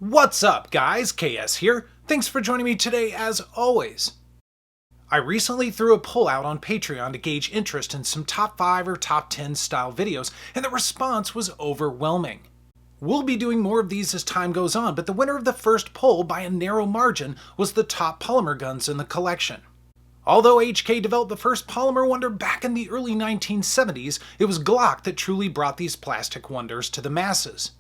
What's up, guys? KS here. Thanks for joining me today as always. I recently threw a poll out on Patreon to gauge interest in some top 5 or top 10 style videos, and the response was overwhelming. We'll be doing more of these as time goes on, but the winner of the first poll by a narrow margin was the top polymer guns in the collection. Although HK developed the first polymer wonder back in the early 1970s, it was Glock that truly brought these plastic wonders to the masses.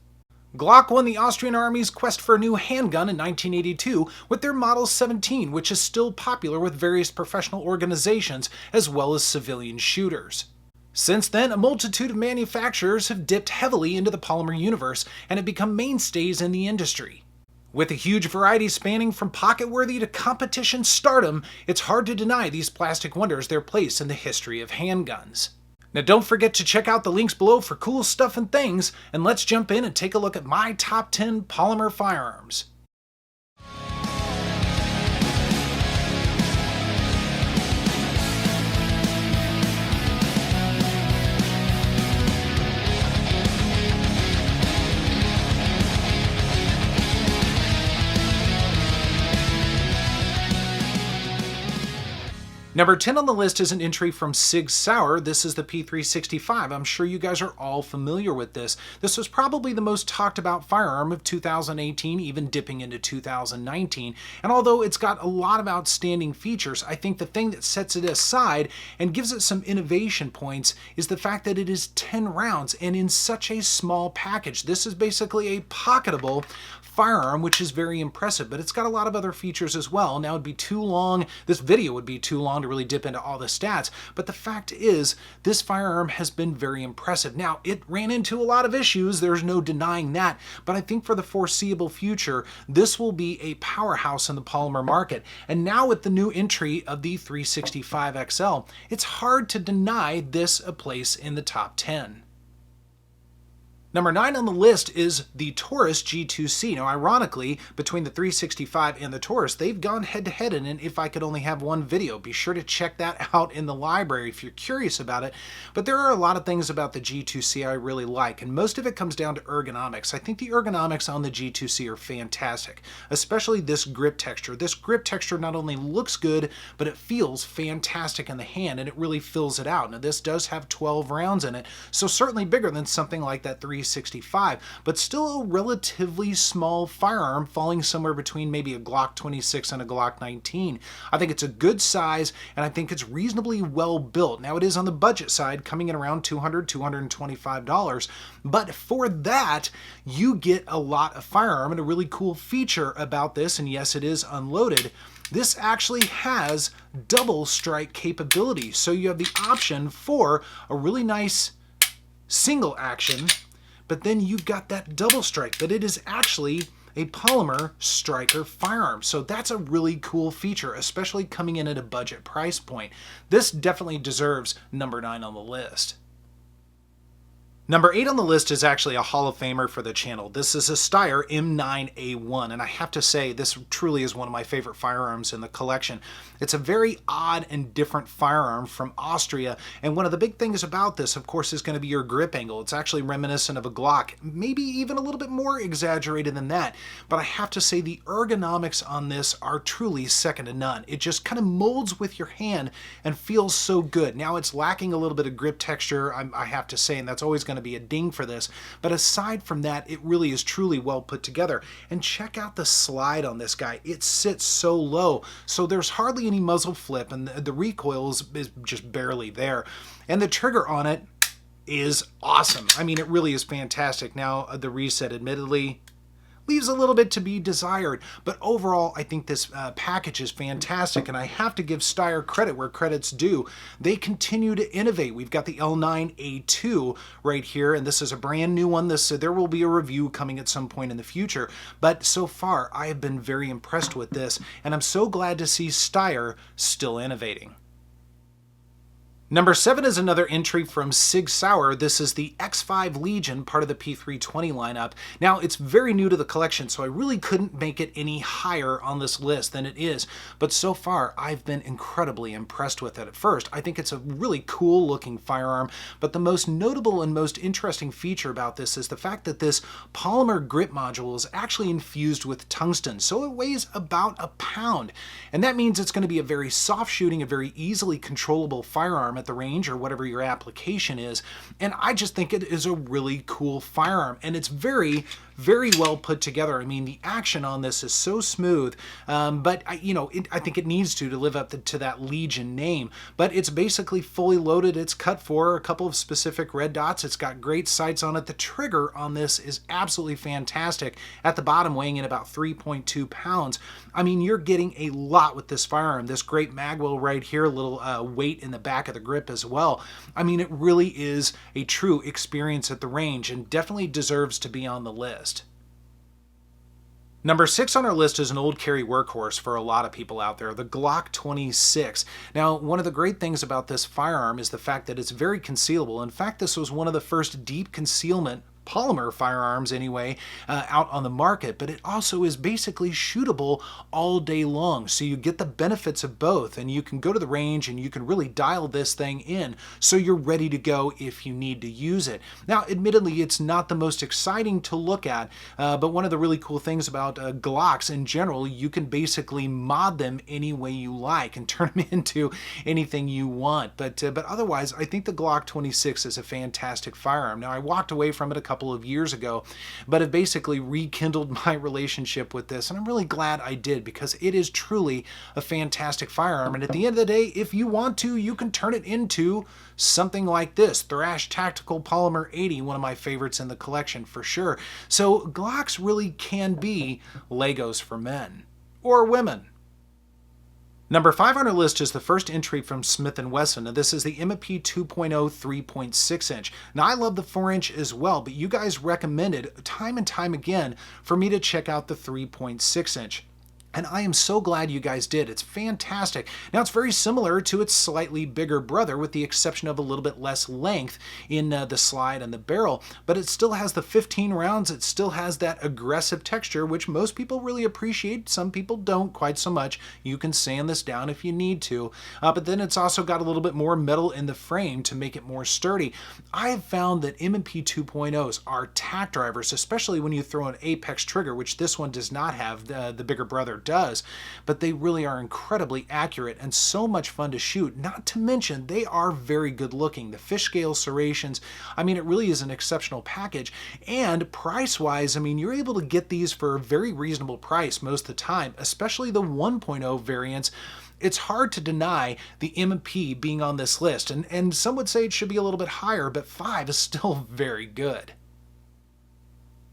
Glock won the Austrian Army's quest for a new handgun in 1982 with their Model 17, which is still popular with various professional organizations as well as civilian shooters. Since then, a multitude of manufacturers have dipped heavily into the polymer universe and have become mainstays in the industry. With a huge variety spanning from pocket-worthy to competition stardom, it's hard to deny these plastic wonders their place in the history of handguns. Now don't forget to check out the links below for cool stuff and things, and let's jump in and take a look at my top 10 polymer firearms. Number 10 on the list is an entry from Sig Sauer. This is the P365. I'm sure you guys are all familiar with this. This was probably the most talked about firearm of 2018, even dipping into 2019. And although it's got a lot of outstanding features, I think the thing that sets it aside and gives it some innovation points is the fact that it is 10 rounds and in such a small package. This is basically a pocketable firearm, which is very impressive, but it's got a lot of other features as well. Now it'd be too long, this video would be too long to really dip into all the stats, but the fact is this firearm has been very impressive. Now it ran into a lot of issues, there's no denying that, but I think for the foreseeable future this will be a powerhouse in the polymer market. And now with the new entry of the 365 XL, it's hard to deny this a place in the top 10. Number 9 on the list is the Taurus G2C. Now, ironically, between the 365 and the Taurus, they've gone head-to-head in an If I Could Only Have One video. Be sure to check that out in the library if you're curious about it. But there are a lot of things about the G2C I really like, and most of it comes down to ergonomics. I think the ergonomics on the G2C are fantastic, especially this grip texture. This grip texture not only looks good, but it feels fantastic in the hand, and it really fills it out. Now, this does have 12 rounds in it, so certainly bigger than something like that 365, but still a relatively small firearm, falling somewhere between maybe a Glock 26 and a Glock 19. I think it's a good size, and I think it's reasonably well built. Now it is on the budget side, coming in around $200, $225, but for that, you get a lot of firearm. And a really cool feature about this, and yes, it is unloaded, this actually has double strike capability. So you have the option for a really nice single action, but then you've got that double strike, but it is actually a polymer striker firearm. So that's a really cool feature, especially coming in at a budget price point. This definitely deserves number 9 on the list. Number 8 on the list is actually a Hall of Famer for the channel. This is a Steyr M9A1, and I have to say this truly is one of my favorite firearms in the collection. It's a very odd and different firearm from Austria, and one of the big things about this, of course, is going to be your grip angle. It's actually reminiscent of a Glock, maybe even a little bit more exaggerated than that, but I have to say the ergonomics on this are truly second to none. It just kind of molds with your hand and feels so good. Now it's lacking a little bit of grip texture, I have to say, and that's always going to be a ding for this, but aside from that, it really is truly well put together. And check out the slide on this guy. It sits so low, so there's hardly any muzzle flip, and the recoil is just barely there. And the trigger on it is awesome. I mean, it really is fantastic. Now, the reset admittedly leaves a little bit to be desired, but overall I think this package is fantastic, and I have to give Steyr credit where credit's due. They continue to innovate. We've got the L9A2 right here, and this is a brand new one. There will be a review coming at some point in the future, but so far I have been very impressed with this, and I'm so glad to see Steyr still innovating. Number 7 is another entry from Sig Sauer. This is the X5 Legion, part of the P320 lineup. Now, it's very new to the collection, so I really couldn't make it any higher on this list than it is. But so far, I've been incredibly impressed with it. At first, I think it's a really cool looking firearm, but the most notable and most interesting feature about this is the fact that this polymer grip module is actually infused with tungsten, so it weighs about a pound. And that means it's going to be a very soft shooting, a very easily controllable firearm at the range or whatever your application is. And I just think it is a really cool firearm, and it's very well put together. I mean, the action on this is so smooth, but I think it needs to live up to that Legion name. But it's basically fully loaded. It's cut for a couple of specific red dots. It's got great sights on it. The trigger on this is absolutely fantastic. At the bottom, weighing in about 3.2 pounds. I mean, you're getting a lot with this firearm. This great magwell right here, a little weight in the back of the grip as well. I mean, it really is a true experience at the range and definitely deserves to be on the list. Number 6 on our list is an old carry workhorse for a lot of people out there, the Glock 26. Now, one of the great things about this firearm is the fact that it's very concealable. In fact, this was one of the first deep concealment polymer firearms anyway out on the market, but it also is basically shootable all day long, so you get the benefits of both, and you can go to the range and you can really dial this thing in so you're ready to go if you need to use it. Now, admittedly, it's not the most exciting to look at, but one of the really cool things about Glocks in general, you can basically mod them any way you like and turn them into anything you want. But otherwise, I think the Glock 26 is a fantastic firearm. Now, I walked away from it a couple of years ago, but have basically rekindled my relationship with this, and I'm really glad I did, because it is truly a fantastic firearm. And at the end of the day, if you want to, you can turn it into something like this, Thrash Tactical Polymer 80, one of my favorites in the collection for sure. So Glocks really can be Legos for men or women. Number 5 on our list is the first entry from Smith & Wesson, and this is the MP 2.0 3.6 inch. Now, I love the 4 inch as well, but you guys recommended time and time again for me to check out the 3.6 inch. And I am so glad you guys did. It's fantastic. Now, it's very similar to its slightly bigger brother, with the exception of a little bit less length in the slide and the barrel, but it still has the 15 rounds. It still has that aggressive texture, which most people really appreciate. Some people don't quite so much. You can sand this down if you need to, but then it's also got a little bit more metal in the frame to make it more sturdy. I have found that M&P 2.0s are tack drivers, especially when you throw an apex trigger, which this one does not have, the bigger brother does, but they really are incredibly accurate and so much fun to shoot. Not to mention, they are very good looking. The fish scale serrations, I mean, it really is an exceptional package. And price-wise, I mean, you're able to get these for a very reasonable price most of the time, especially the 1.0 variants. It's hard to deny the M&P being on this list, and some would say it should be a little bit higher, but 5 is still very good.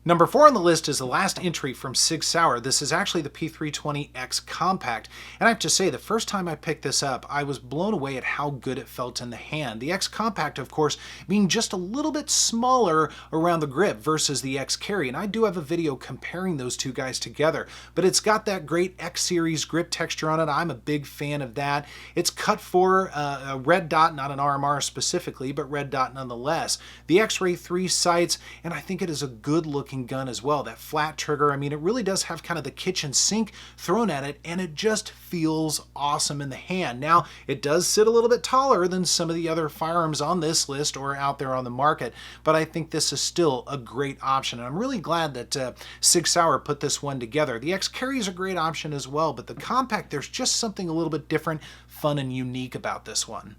Number 4 on the list is the last entry from Sig Sauer. This is actually the P320X Compact. And I have to say, the first time I picked this up, I was blown away at how good it felt in the hand. The X Compact, of course, being just a little bit smaller around the grip versus the X Carry. And I do have a video comparing those two guys together. But it's got that great X Series grip texture on it. I'm a big fan of that. It's cut for a red dot, not an RMR specifically, but red dot nonetheless. The X-Ray 3 sights, and I think it is a good looking gun as well. That flat trigger, I mean, it really does have kind of the kitchen sink thrown at it, and it just feels awesome in the hand. Now, it does sit a little bit taller than some of the other firearms on this list or out there on the market, but I think this is still a great option, and I'm really glad that Sig Sauer put this one together. The X Carry is a great option as well, but the Compact, there's just something a little bit different, fun, and unique about this one.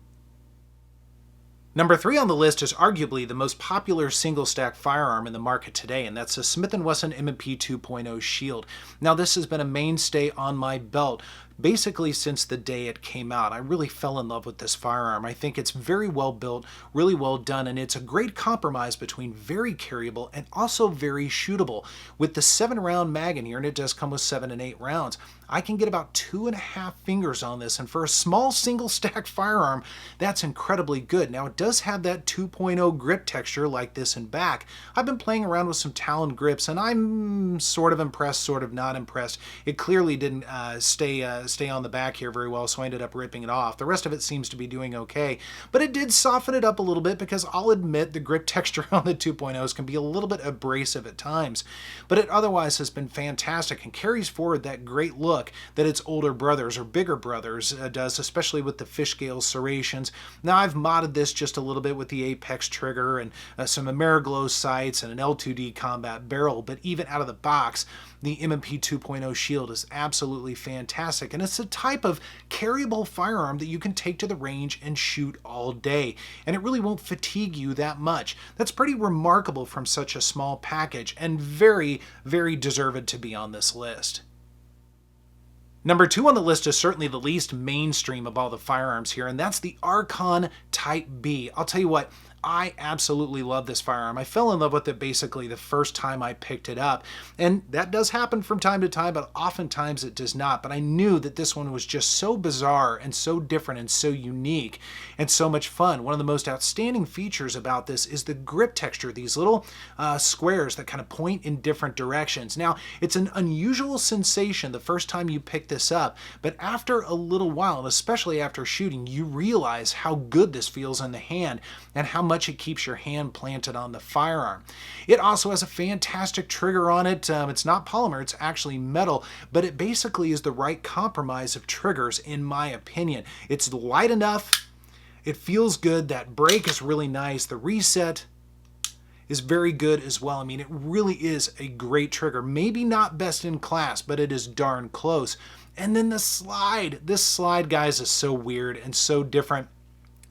Number 3 on the list is arguably the most popular single-stack firearm in the market today, and that's the Smith & Wesson M&P 2.0 Shield. Now, this has been a mainstay on my belt basically since the day it came out. I really fell in love with this firearm. I think it's very well built, really well done, and it's a great compromise between very carryable and also very shootable. With the 7-round mag in here, and it does come with 7 and 8 rounds, I can get about 2.5 fingers on this, and for a small single-stack firearm, that's incredibly good. Now, it does have that 2.0 grip texture like this in back. I've been playing around with some Talon grips, and I'm sort of impressed, sort of not impressed. It clearly didn't stay stay on the back here very well, so I ended up ripping it off. The rest of it seems to be doing okay, but it did soften it up a little bit because I'll admit the grip texture on the 2.0s can be a little bit abrasive at times, but it otherwise has been fantastic and carries forward that great look that its older brothers or bigger brothers does, especially with the fishscale serrations. Now I've modded this just a little bit with the Apex trigger and some Ameriglow sights and an L2D combat barrel, but even out of the box, the M&P 2.0 shield is absolutely fantastic, and it's a type of carryable firearm that you can take to the range and shoot all day, and it really won't fatigue you that much. That's pretty remarkable from such a small package, and very, very deserved to be on this list. Number 2 on the list is certainly the least mainstream of all the firearms here, and that's the Archon Type B. I'll tell you what, I absolutely love this firearm. I fell in love with it basically the first time I picked it up, and that does happen from time to time, but oftentimes it does not. But I knew that this one was just so bizarre and so different and so unique and so much fun. One of the most outstanding features about this is the grip texture, these little squares that kind of point in different directions. Now, it's an unusual sensation the first time you pick this up, but after a little while, and especially after shooting, you realize how good this feels in the hand and how much it keeps your hand planted on the firearm. It also has a fantastic trigger on it. It's not polymer, it's actually metal, but it basically is the right compromise of triggers in my opinion. It's light enough, it feels good, that break is really nice, the reset is very good as well. I mean, it really is a great trigger. Maybe not best in class, but it is darn close. And then the slide. This slide, guys, is so weird and so different.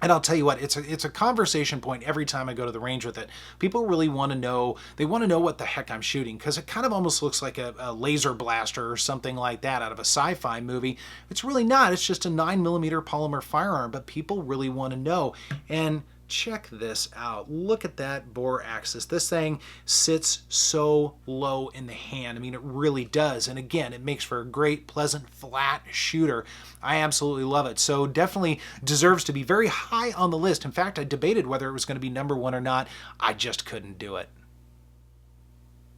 And I'll tell you what, it's a conversation point every time I go to the range with it. People really want to know, they want to know what the heck I'm shooting, because it kind of almost looks like a laser blaster or something like that out of a sci-fi movie. It's really not. It's just a 9mm polymer firearm, but people really want to know. And check this out. Look at that bore axis. This thing sits so low in the hand. I mean, it really does. And again, it makes for a great, pleasant, flat shooter. I absolutely love it. So definitely deserves to be very high on the list. In fact, I debated whether it was going to be number 1 or not. I just couldn't do it.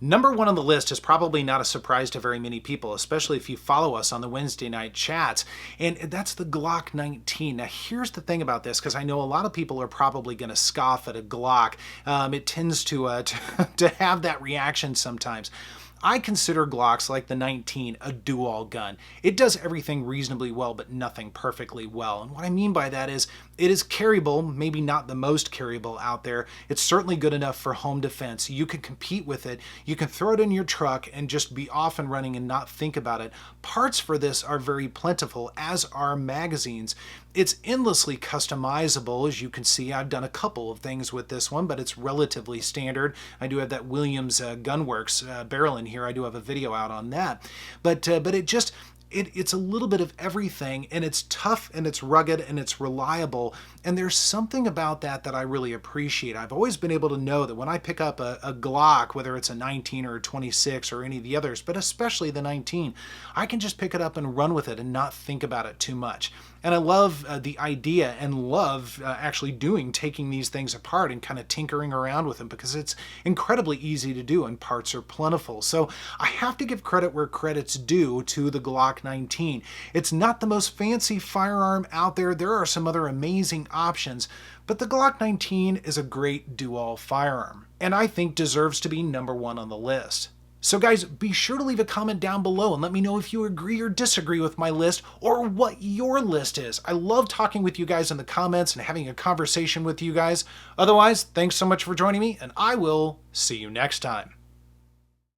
Number 1 on the list is probably not a surprise to very many people, especially if you follow us on the Wednesday night chats, and that's the Glock 19. Now, here's the thing about this, because I know a lot of people are probably going to scoff at a Glock. It tends to have that reaction sometimes. I consider Glocks like the 19 a do-all gun. It does everything reasonably well, but nothing perfectly well. And what I mean by that is it is carryable, maybe not the most carryable out there. It's certainly good enough for home defense. You can compete with it. You can throw it in your truck and just be off and running and not think about it. Parts for this are very plentiful, as are magazines. It's endlessly customizable. As you can see, I've done a couple of things with this one, but it's relatively standard. I do have that Williams Gunworks barrel in here. I do have a video out on that. But it's a little bit of everything, and it's tough and it's rugged and it's reliable, and there's something about that I really appreciate. I've always been able to know that when I pick up a Glock, whether it's a 19 or a 26 or any of the others, but especially the 19, I can just pick it up and run with it and not think about it too much. And I love the idea and love actually taking these things apart and kind of tinkering around with them, because it's incredibly easy to do and parts are plentiful. So I have to give credit where credit's due to the Glock 19. It's not the most fancy firearm out there. There are some other amazing options, but the Glock 19 is a great do-all firearm, and I think deserves to be number 1 on the list. So guys, be sure to leave a comment down below and let me know if you agree or disagree with my list, or what your list is. I love talking with you guys in the comments and having a conversation with you guys. Otherwise, thanks so much for joining me, and I will see you next time.